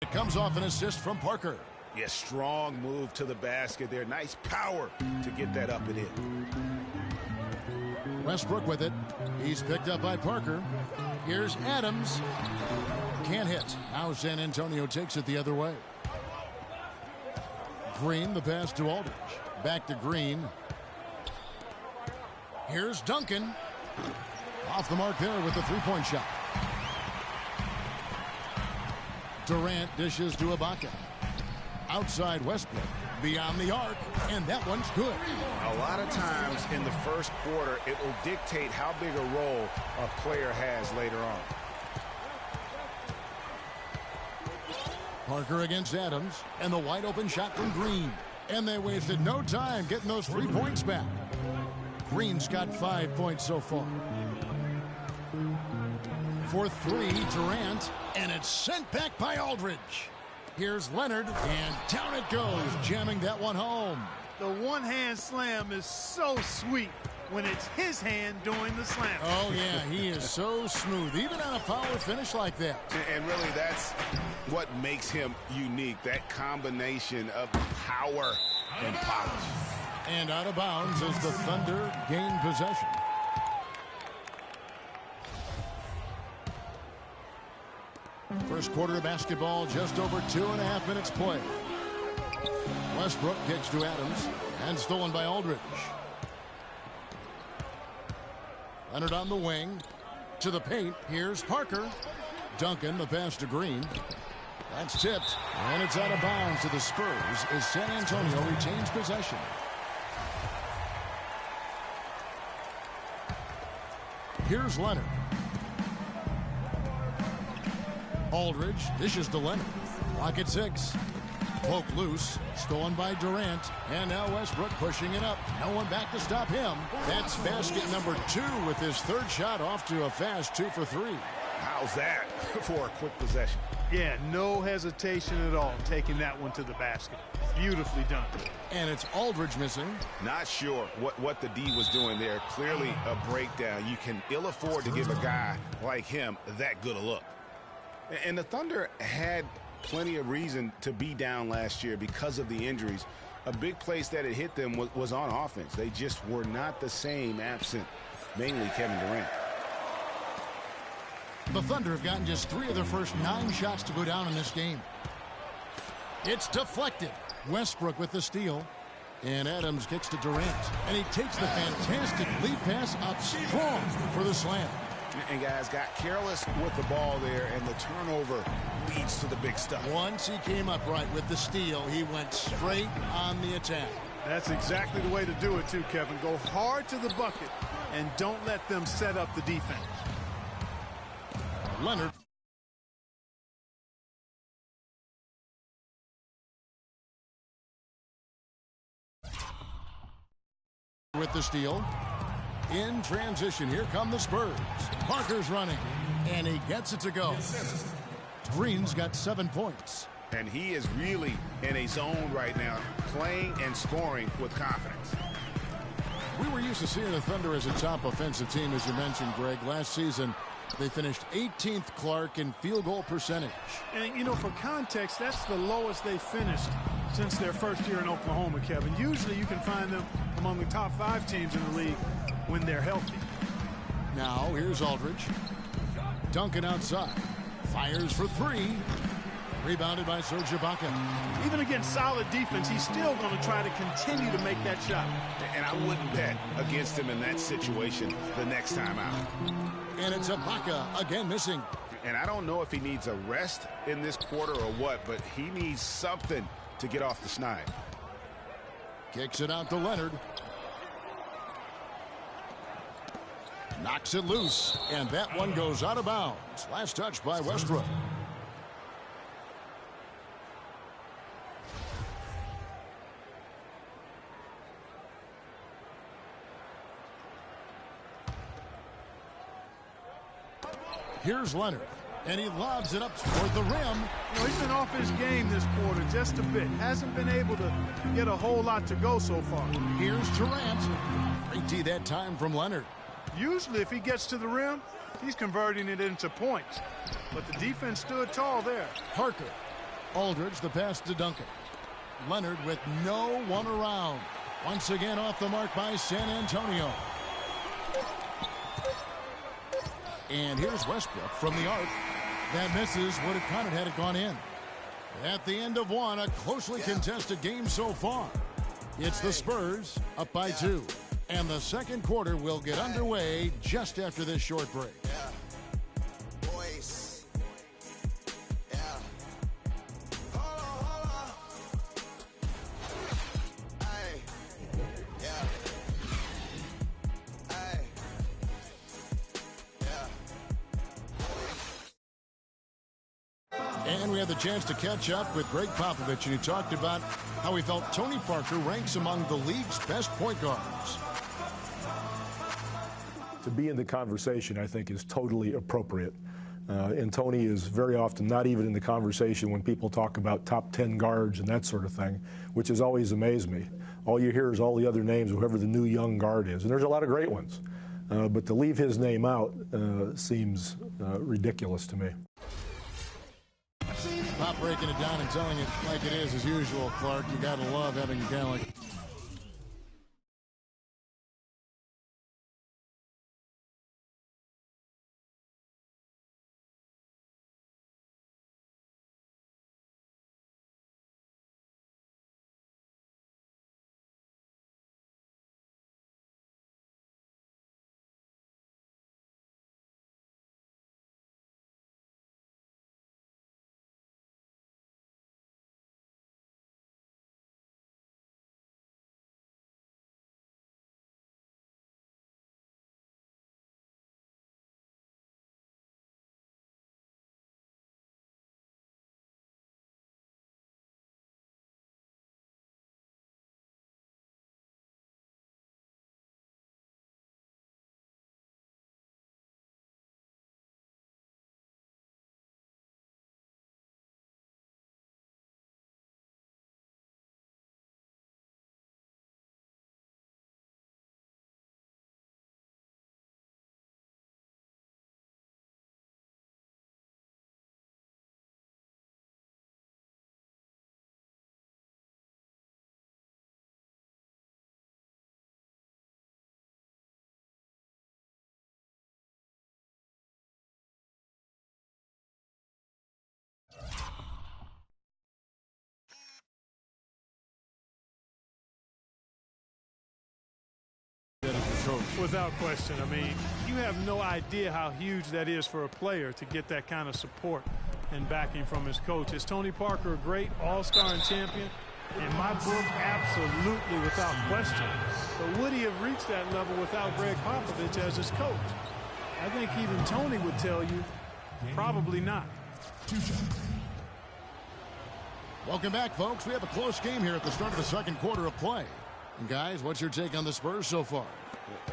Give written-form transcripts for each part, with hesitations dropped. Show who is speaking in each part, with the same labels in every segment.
Speaker 1: It comes off an assist from Parker.
Speaker 2: Yeah, strong move to the basket there. Nice power to get that up and in.
Speaker 1: Westbrook with it. He's picked up by Parker. Here's Adams. Can't hit. Now San Antonio takes it the other way. Green, the pass to Aldridge. Back to Green. Here's Duncan. Off the mark there with the three-point shot. Durant dishes to Ibaka. Outside Westbrook. Beyond the arc. And that one's good.
Speaker 2: A lot of times in the first quarter, it will dictate how big a role a player has later on.
Speaker 1: Parker against Adams. And the wide open shot from Green. And they wasted no time getting those 3 points back. Green's got 5 points so far. For three, Durant. And it's sent back by Aldridge. Here's Leonard, and down it goes, jamming that one home.
Speaker 3: The one-hand slam is so sweet when it's his hand doing the slam.
Speaker 1: Oh, yeah, he is so smooth, even on a power finish like that.
Speaker 2: And really, that's what makes him unique, that combination of power and polish.
Speaker 1: And out of bounds as the Thunder gain possession. First quarter of basketball, just over 2.5 minutes play. Westbrook kicks to Adams, and stolen by Aldridge. Leonard on the wing, to the paint. Here's Parker. Duncan, the pass to Green. That's tipped, and it's out of bounds to the Spurs as San Antonio retains possession. Here's Leonard. Aldridge dishes to Leonard. Clock at 6. Poke loose. Stolen by Durant. And now Westbrook pushing it up. No one back to stop him. That's basket number 2 with his third shot off to a fast 2 for 3.
Speaker 2: How's that for a quick possession?
Speaker 3: Yeah, no hesitation at all taking that one to the basket. Beautifully done.
Speaker 1: And it's Aldridge missing.
Speaker 2: Not sure what the D was doing there. Clearly a breakdown. You can ill afford to give a guy like him that good a look. And the Thunder had plenty of reason to be down last year because of the injuries. A big place that it hit them was on offense. They just were not the same absent, mainly Kevin Durant.
Speaker 1: The Thunder have gotten just 3 of their first 9 shots to go down in this game. It's deflected. Westbrook with the steal. And Adams kicks to Durant. And he takes the fantastic lead pass up strong for the slam.
Speaker 2: And guys got careless with the ball there, and the turnover leads to the big stuff.
Speaker 1: Once he came up right with the steal, he went straight on the attack.
Speaker 3: That's exactly the way to do it too, Kevin. Go hard to the bucket and don't let them set up the defense.
Speaker 1: Leonard. With the steal. In transition, here come the Spurs. Parker's running, and he gets it to go. Green's got 7 points.
Speaker 2: And he is really in a zone right now, playing and scoring with confidence.
Speaker 1: We were used to seeing the Thunder as a top offensive team, as you mentioned, Greg. Last season, they finished 18th, Clark, in field goal percentage.
Speaker 3: And, you know, for context, that's the lowest they finished since their first year in Oklahoma, Kevin. Usually you can find them among the top 5 teams in the league when they're healthy.
Speaker 1: Now, here's Aldridge. Duncan outside. Fires for 3. Rebounded by Serge Ibaka.
Speaker 3: Even against solid defense, he's still going to try to continue to make that shot.
Speaker 2: And I wouldn't bet against him in that situation the next time out.
Speaker 1: And it's Ibaka again missing.
Speaker 2: And I don't know if he needs a rest in this quarter or what, but he needs something to get off the schneid.
Speaker 1: Kicks it out to Leonard. Knocks it loose, and that one goes out of bounds. Last touch by Westbrook. Here's Leonard, and he lobs it up toward the rim.
Speaker 3: You know, he's been off his game this quarter just a bit. Hasn't been able to get a whole lot to go so far.
Speaker 1: Here's Durant. Great D that time from Leonard.
Speaker 3: Usually if he gets to the rim, he's converting it into points. But the defense stood tall there.
Speaker 1: Parker Aldridge, the pass to Duncan. Leonard with no one around. Once again off the mark by San Antonio. And here's Westbrook from the arc. That misses. Would have counted had it gone in. At the end of one, a closely contested game so far. It's the Spurs up by 2. And the second quarter will get underway just after this short break. And we had the chance to catch up with Greg Popovich, and he talked about how he felt Tony Parker ranks among the league's best point guards.
Speaker 4: To be in the conversation, I think, is totally appropriate. And Tony is very often not even in the conversation when people talk about top 10 guards and that sort of thing, which has always amazed me. All you hear is all the other names, whoever the new young guard is. And there's a lot of great ones. But to leave his name out seems ridiculous to me.
Speaker 1: Pop breaking it down and telling it like it is as usual, Clark. You got to love having a guy like
Speaker 3: Without question. I mean, you have no idea how huge that is for a player to get that kind of support and backing from his coach. Is Tony Parker a great all-star and champion? In my book, absolutely, without question. But would he have reached that level without Greg Popovich as his coach? I think even Tony would tell you, probably not.
Speaker 1: Welcome back, folks. We have a close game here at the start of the second quarter of play. And guys, what's your take on the Spurs so far?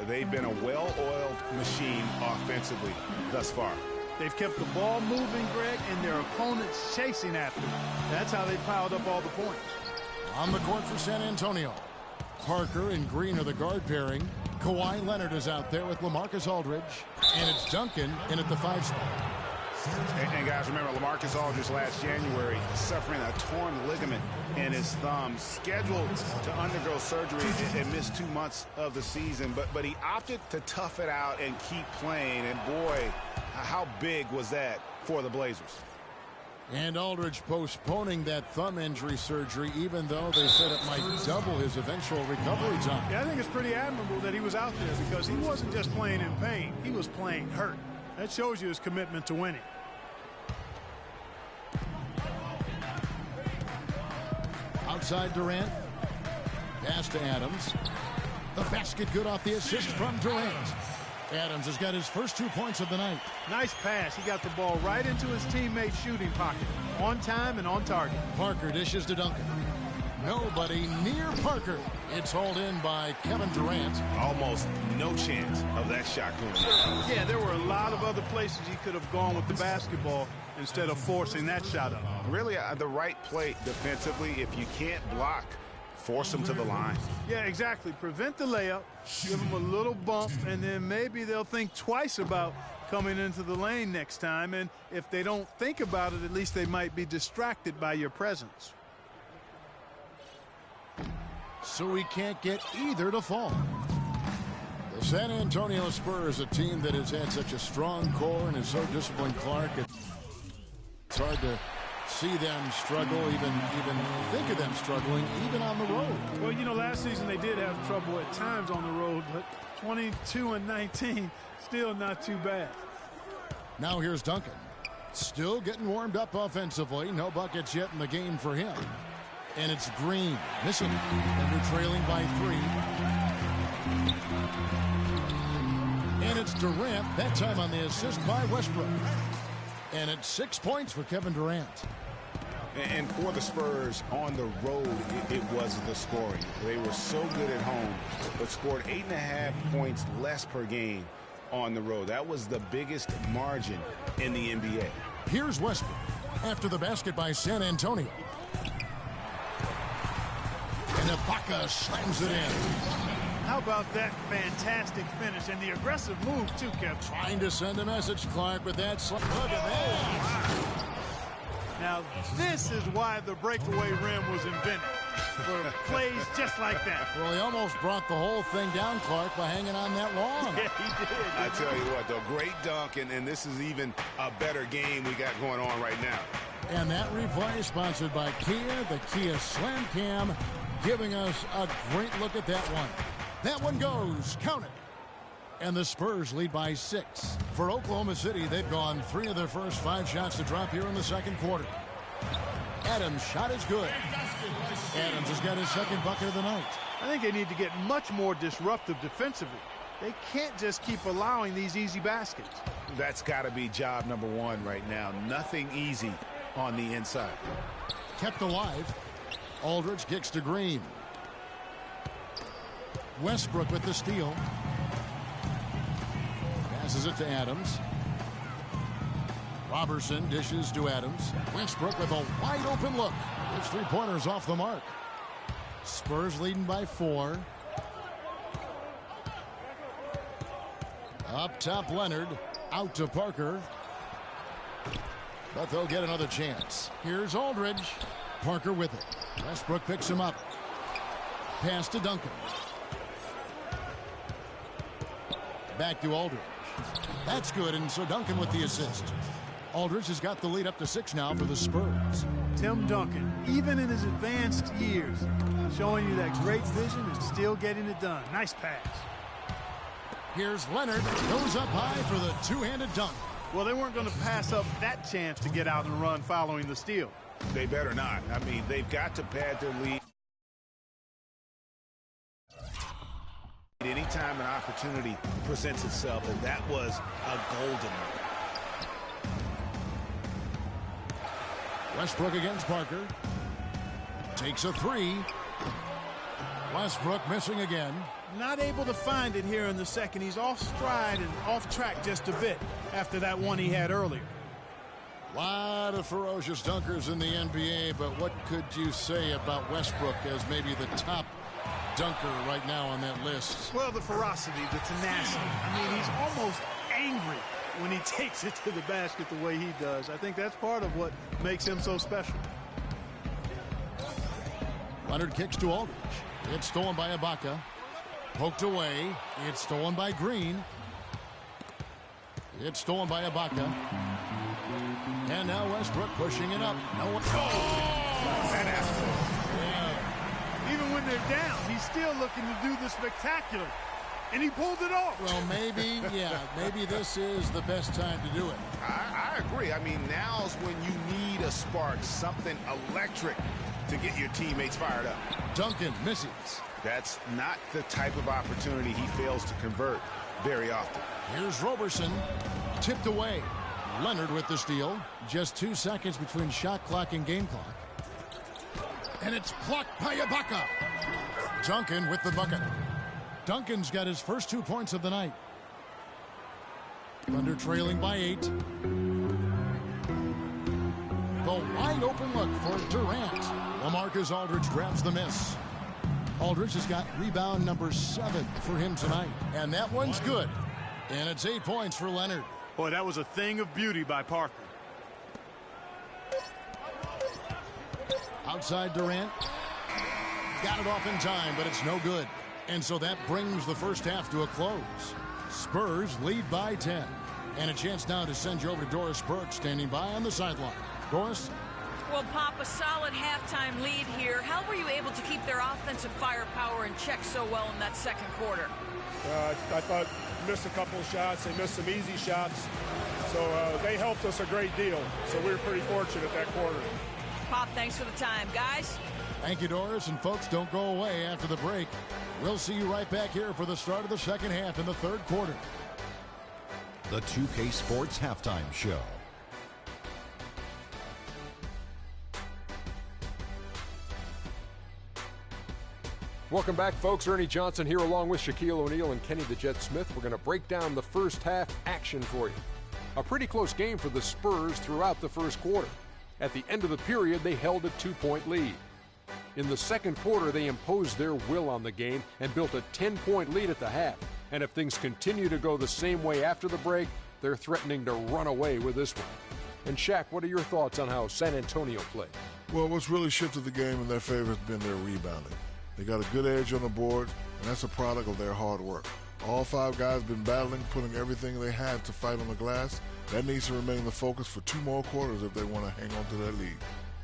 Speaker 2: They've been a well-oiled machine offensively thus far.
Speaker 3: They've kept the ball moving, Greg, and their opponents chasing after them. That's how they piled up all the points.
Speaker 1: On the court for San Antonio, Parker and Green are the guard pairing. Kawhi Leonard is out there with LaMarcus Aldridge. And it's Duncan in at the 5 spot.
Speaker 2: And guys, remember, LaMarcus Aldridge last January suffering a torn ligament in his thumb, scheduled to undergo surgery and miss 2 months of the season. But he opted to tough it out and keep playing. And boy, how big was that for the Blazers?
Speaker 1: And Aldridge postponing that thumb injury surgery, even though they said it might double his eventual recovery time.
Speaker 3: Yeah, I think it's pretty admirable that he was out there because he wasn't just playing in pain. He was playing hurt. That shows you his commitment to winning.
Speaker 1: Outside Durant. Pass to Adams. The basket good off the assist from Durant. Adams has got his first 2 points of the night.
Speaker 3: Nice pass. He got the ball right into his teammate's shooting pocket. On time and on target.
Speaker 1: Parker dishes to Duncan. Nobody near Parker. It's hauled in by Kevin Durant.
Speaker 2: Almost no chance of that shot going in.
Speaker 3: Yeah, there were a lot of other places he could have gone with the basketball instead of forcing that shot up.
Speaker 2: Really, the right play defensively. If you can't block, force them to the line.
Speaker 3: Yeah, exactly. Prevent the layup, give them a little bump, and then maybe they'll think twice about coming into the lane next time, and if they don't think about it, at least they might be distracted by your presence.
Speaker 1: So we can't get either to fall. The San Antonio Spurs, a team that has had such a strong core and is so disciplined, Clark. It's hard to see them struggle, even think of them struggling, even on the road.
Speaker 3: Well, you know, last season they did have trouble at times on the road, but 22-19, still not too bad.
Speaker 1: Now here's Duncan. Still getting warmed up offensively. No buckets yet in the game for him. And it's Green missing. And they're trailing by 3. And it's Durant, that time on the assist by Westbrook. And it's 6 points for Kevin Durant.
Speaker 2: And for the Spurs on the road, it was the scoring. They were so good at home, but scored 8.5 points less per game on the road. That was the biggest margin in the NBA.
Speaker 1: Here's Westbrook after the basket by San Antonio. And Ibaka slams it in.
Speaker 3: How about that fantastic finish and the aggressive move, too, Kevin?
Speaker 1: Trying to send a message, Clark, with that. Look at that.
Speaker 3: Now, this is why the breakaway rim was invented, for plays just like that.
Speaker 1: Well, he almost brought the whole thing down, Clark, by hanging on that long.
Speaker 3: Yeah, he did.
Speaker 2: I tell you what, though, great dunk, and this is even a better game we got going on right now.
Speaker 1: And that replay sponsored by Kia, the Kia Slam Cam, giving us a great look at that one. That one goes, count it. And the Spurs lead by 6. For Oklahoma City, they've gone 3 of their first 5 shots to drop here in the second quarter. Adams' shot is good. Adams has got his second bucket of the night.
Speaker 3: I think they need to get much more disruptive defensively. They can't just keep allowing these easy baskets.
Speaker 2: That's got to be job number 1 right now. Nothing easy on the inside.
Speaker 1: Kept alive. Aldridge kicks to Green. Westbrook with the steal. Passes it to Adams. Robertson dishes to Adams. Westbrook with a wide open look. His 3-pointers off the mark. Spurs leading by 4. Up top, Leonard. Out to Parker. But they'll get another chance. Here's Aldridge. Parker with it. Westbrook picks him up. Pass to Duncan. Back to Aldridge. That's good, and so Duncan with the assist. Aldridge has got the lead up to 6 now for the Spurs.
Speaker 3: Tim Duncan, even in his advanced years, showing you that great vision and still getting it done. Nice pass.
Speaker 1: Here's Leonard. Goes up high for the two-handed dunk.
Speaker 3: Well, they weren't going to pass up that chance to get out and run following the steal.
Speaker 2: They better not. I mean, they've got to pad their lead. Anytime an opportunity presents itself, and that was a golden one.
Speaker 1: Westbrook against Parker. Takes a 3. Westbrook missing again.
Speaker 3: Not able to find it here in the second. He's off stride and off track just a bit after that one he had earlier.
Speaker 1: A lot of ferocious dunkers in the NBA, but what could you say about Westbrook as maybe the top dunker right now on that list?
Speaker 3: Well, the ferocity, the tenacity. I mean, he's almost angry when he takes it to the basket the way he does. I think that's part of what makes him so special.
Speaker 1: Leonard kicks to Aldridge. It's stolen by Ibaka. Poked away. It's stolen by Green. It's stolen by Ibaka. And now Westbrook pushing it up. No one.
Speaker 3: Yeah. Even when they're down, he's still looking to do the spectacular. And he pulled it off.
Speaker 1: Well, maybe, yeah, maybe this is the best time to do it.
Speaker 2: I agree. I mean, now's when you need a spark, something electric to get your teammates fired up.
Speaker 1: Duncan misses.
Speaker 2: That's not the type of opportunity he fails to convert very often.
Speaker 1: Here's Robertson. Tipped away. Leonard with the steal. Just 2 seconds between shot clock and game clock. And it's blocked by Ibaka. Duncan with the bucket. Duncan's got his first 2 points of the night. Thunder trailing by 8. The wide open look for Durant. LaMarcus Aldridge grabs the miss. Aldridge has got rebound number 7 for him tonight. And that one's good. And it's 8 points for Leonard.
Speaker 3: Boy, that was a thing of beauty by Parker.
Speaker 1: Outside Durant. Got it off in time, but it's no good. And so that brings the first half to a close. Spurs lead by 10. And a chance now to send you over to Doris Burke, standing by on the sideline. Doris?
Speaker 5: Well, Pop, a solid halftime lead here. How were you able to keep their offensive firepower in check so well in that second quarter?
Speaker 6: I thought missed a couple of shots. They missed some easy shots. So they helped us a great deal. So we were pretty fortunate that quarter.
Speaker 5: Pop, thanks for the time. Guys?
Speaker 1: Thank you, Doris. And folks, don't go away after the break. We'll see you right back here for the start of the second half in the third quarter.
Speaker 7: The 2K Sports Halftime Show.
Speaker 8: Welcome back, folks. Ernie Johnson here along with Shaquille O'Neal and Kenny the Jet Smith. We're going to break down the first half action for you. A pretty close game for the Spurs throughout the first quarter. At the end of the period, they held a 2-point lead. In the second quarter, they imposed their will on the game and built a 10-point lead at the half. And if things continue to go the same way after the break, they're threatening to run away with this one. And Shaq, what are your thoughts on how San Antonio played?
Speaker 9: Well, what's really shifted the game in their favor has been their rebounding. They got a good edge on the board, and that's a product of their hard work. All five guys have been battling, putting everything they have to fight on the glass. That needs to remain the focus for 2 more quarters if they want to hang on to their lead.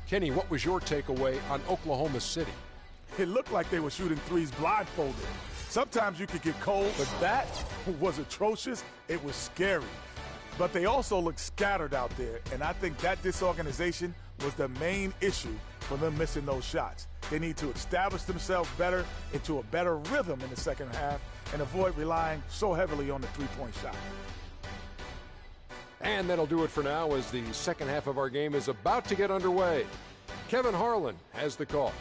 Speaker 8: Kenny, what was your takeaway on Oklahoma City?
Speaker 10: It looked like they were shooting threes blindfolded. Sometimes you could get cold, but that was atrocious. It was scary. But they also looked scattered out there, and I think that disorganization was the main issue for them missing those shots. They need to establish themselves better into a better rhythm in the second half and avoid relying so heavily on the three-point shot.
Speaker 8: And that'll do it for now as the second half of our game is about to get underway. Kevin Harlan has the call.